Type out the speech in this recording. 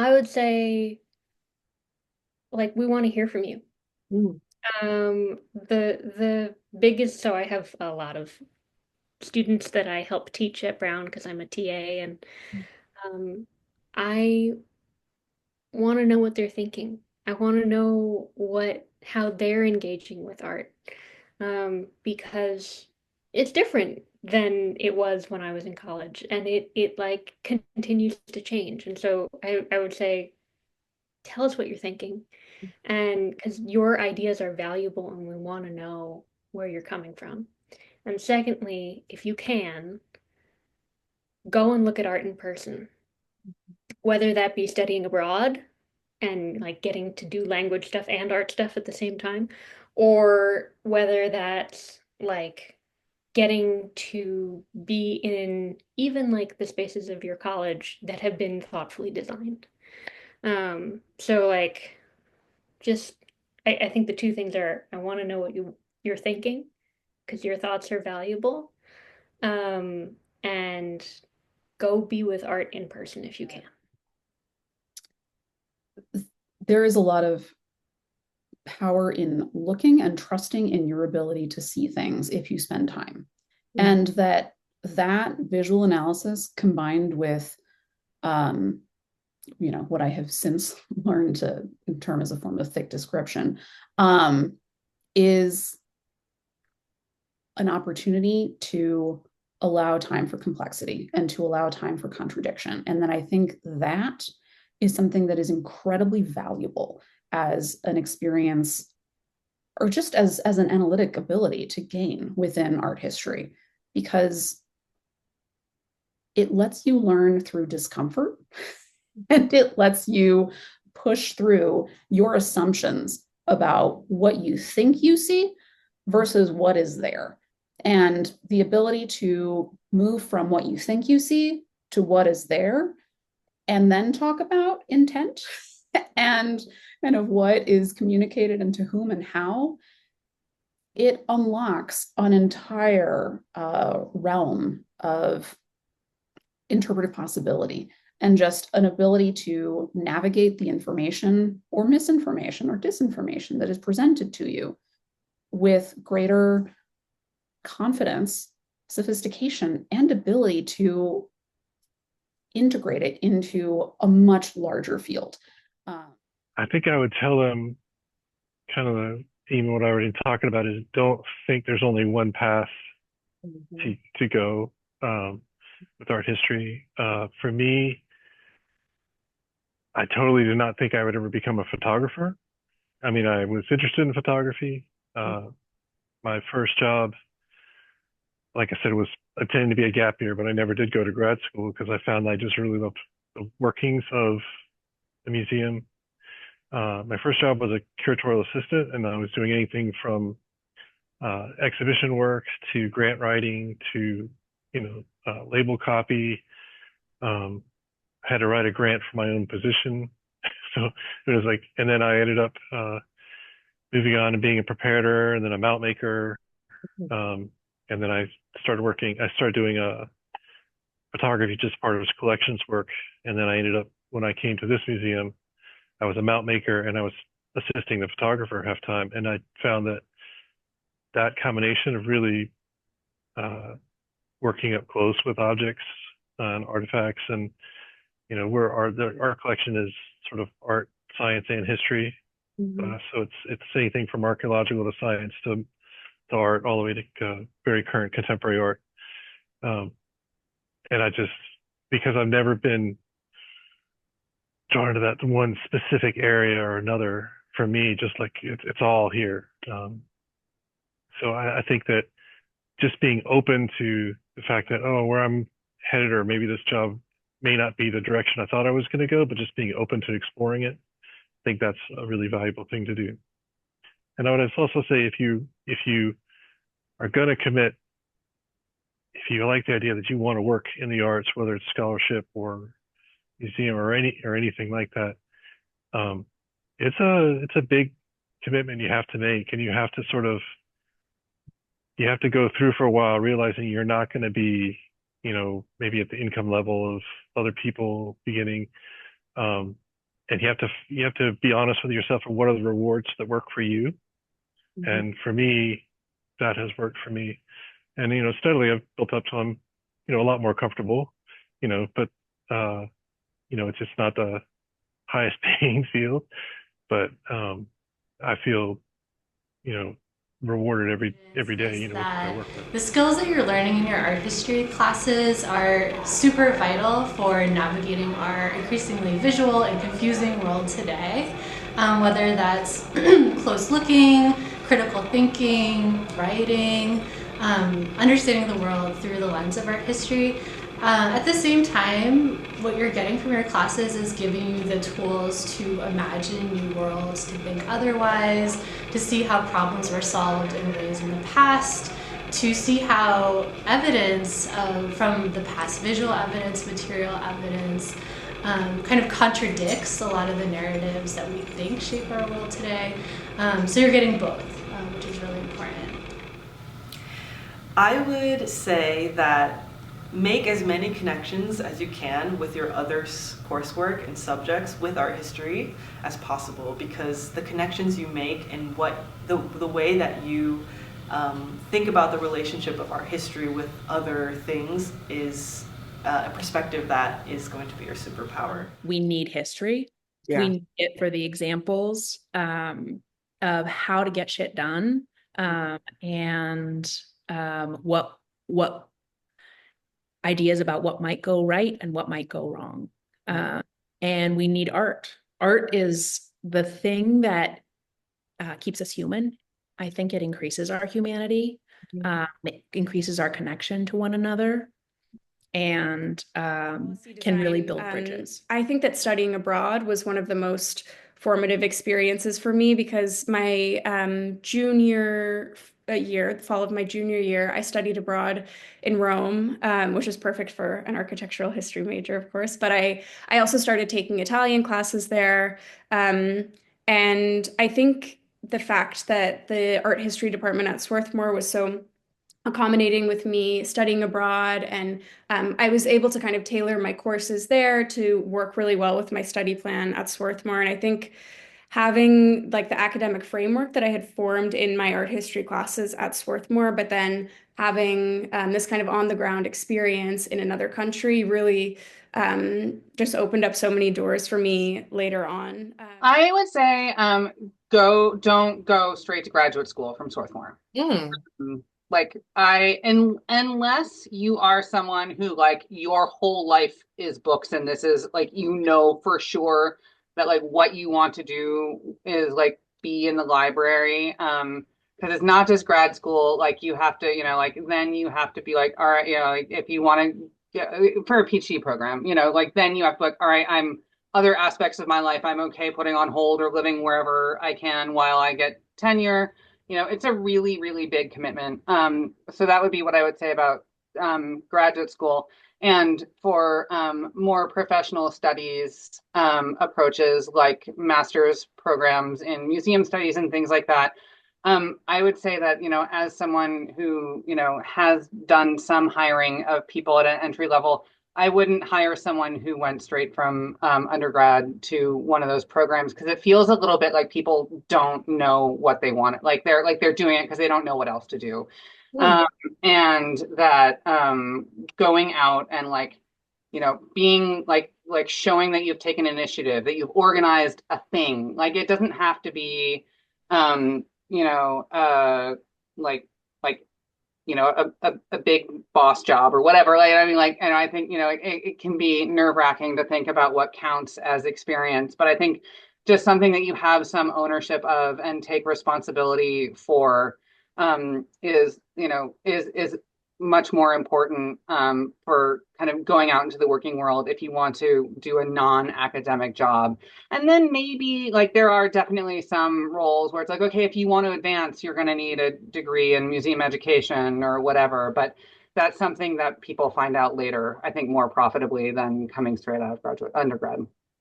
I would say, like, we want to hear from you. Mm, The biggest, so I have a lot of students that I help teach at Brown because I'm a TA, and um, I want to know what they're thinking. I want to know how they're engaging with art, because it's different than it was when I was in college, and it like continues to change. And so I would say, tell us what you're thinking, and because your ideas are valuable, and we want to know where you're coming from. And secondly, if you can, go and look at art in person, whether that be studying abroad and like getting to do language stuff and art stuff at the same time, or whether that's like getting to be in even like the spaces of your college that have been thoughtfully designed. So like just I think the two things are I want to know what you're thinking because your thoughts are valuable. Um, and go be with art in person if you can. there is a lot of power in looking and trusting in your ability to see things if you spend time. And Mhm. that visual analysis combined with um, what I have since learned to term as a form of thick description, um, is an opportunity to allow time for complexity and to allow time for contradiction. And then I think that is something that is incredibly valuable as an experience or just as an analytic ability to gain within art history because it lets you learn through discomfort and it lets you push through your assumptions about what you think you see versus what is there. And the ability to move from what you think you see to what is there, and then talk about intent and kind of what is communicated and to whom and how, it unlocks an entire realm of interpretive possibility and just an ability to navigate the information or misinformation or disinformation that is presented to you with greater confidence, sophistication, and ability to integrate it into a much larger field. Uh, I think I would tell them kind of even what I already talking about is don't think there's only one path to go with art history. For me, I totally did not think I would ever become a photographer. I mean, I was interested in photography. Uh, my first job, like I said, was intending to be a gap year, but I never did go to grad school because I found I just really loved the workings of the museum. My first job was a curatorial assistant, and I was doing anything from exhibition work to grant writing to, label copy. I had to write a grant for my own position. So it was like, and then I ended up moving on to being a preparator and then a mount maker. Um, and then I started doing photography, just part of his collections work. And then I ended up, when I came to this museum, I was a mount maker and I was assisting the photographer half time. And I found that that combination of really uh, working up close with objects and artifacts, and our collection is sort of art, science, and history. mm-hmm. So it's anything from archaeological to science to art, all the way to very current contemporary art. Um, and I just, because I've never been drawn to that one specific area or another, for me, just like it's all here. So I think that just being open to the fact that, oh, where I'm headed, or maybe this job may not be the direction I thought I was going to go, but just being open to exploring it, I think that's a really valuable thing to do. And I would also say if you are going to commit, if you like the idea that you want to work in the arts, whether it's scholarship or museum or anything like that, um, it's a big commitment you have to make, and you have to go through for a while realizing you're not going to be, maybe at the income level of other people beginning. and you have to be honest with yourself and what are the rewards that work for you. Mhm. And for me, that has worked for me. And steadily I've built up to I'm a lot more comfortable, but it's just not the highest paying field, but I feel you know rewarded every day, Is with what I that work with. the skills that you're learning in your art history classes are super vital for navigating our increasingly visual and confusing world today. Whether that's close looking, critical thinking, writing, understanding the world through the lens of art history. At the same time, what you're getting from your classes is giving you the tools to imagine new worlds, to think otherwise, to see how problems were solved in ways in the past, to see how evidence from the past, visual evidence, material evidence, kind of contradicts a lot of the narratives that we think shape our world today. So you're getting both, which is really important. I would say that make as many connections as you can with your other coursework and subjects with art history as possible, because the connections you make and what the way that you think about the relationship of art history with other things is a perspective that is going to be your superpower. We need history. Yeah. We need it for the examples of how to get shit done, and what ideas about what might go right and what might go wrong. And we need art. Art is the thing that keeps us human. I think it increases our humanity. It increases our connection to one another, and can really build bridges. I think that studying abroad was one of the most formative experiences for me, because my junior year, the fall of my junior year, I studied abroad in Rome, which is perfect for an architectural history major, of course. But I also started taking Italian classes there. And I think the fact that the art history department at Swarthmore was so accommodating with me studying abroad, and I was able to kind of tailor my courses there to work really well with my study plan at Swarthmore. And I think having like the academic framework that I had formed in my art history classes at Swarthmore, but then having this kind of on the ground experience in another country really just opened up so many doors for me later on. I would say don't go straight to graduate school from Swarthmore. Unless you are someone who like your whole life is books, and this is like for sure that like what you want to do is like be in the library, because it's not just grad school. Like you have to then you have to be like, all right, like if you want to for a PhD program, like then you have to like, all right, I'm other aspects of my life I'm okay putting on hold or living wherever I can while I get tenure. It's a really, really big commitment. So that would be what I would say about graduate school. And for more professional studies approaches, like master's programs in museum studies and things like that, I would say that, as someone who, has done some hiring of people at an entry level, I wouldn't hire someone who went straight from undergrad to one of those programs, because it feels a little bit like people don't know what they want. Like they're doing it because they don't know what else to do. And that going out and being showing that you've taken initiative, that you've organized a thing. Like it doesn't have to be like a big boss job or whatever. And I think, it can be nerve-wracking to think about what counts as experience, but I think just something that you have some ownership of and take responsibility for is much more important for kind of going out into the working world if you want to do a non-academic job. And then maybe there are definitely some roles where it's like, okay, if you want to advance, you're going to need a degree in museum education or whatever. But that's something that people find out later, I think, more profitably than coming straight out of undergrad.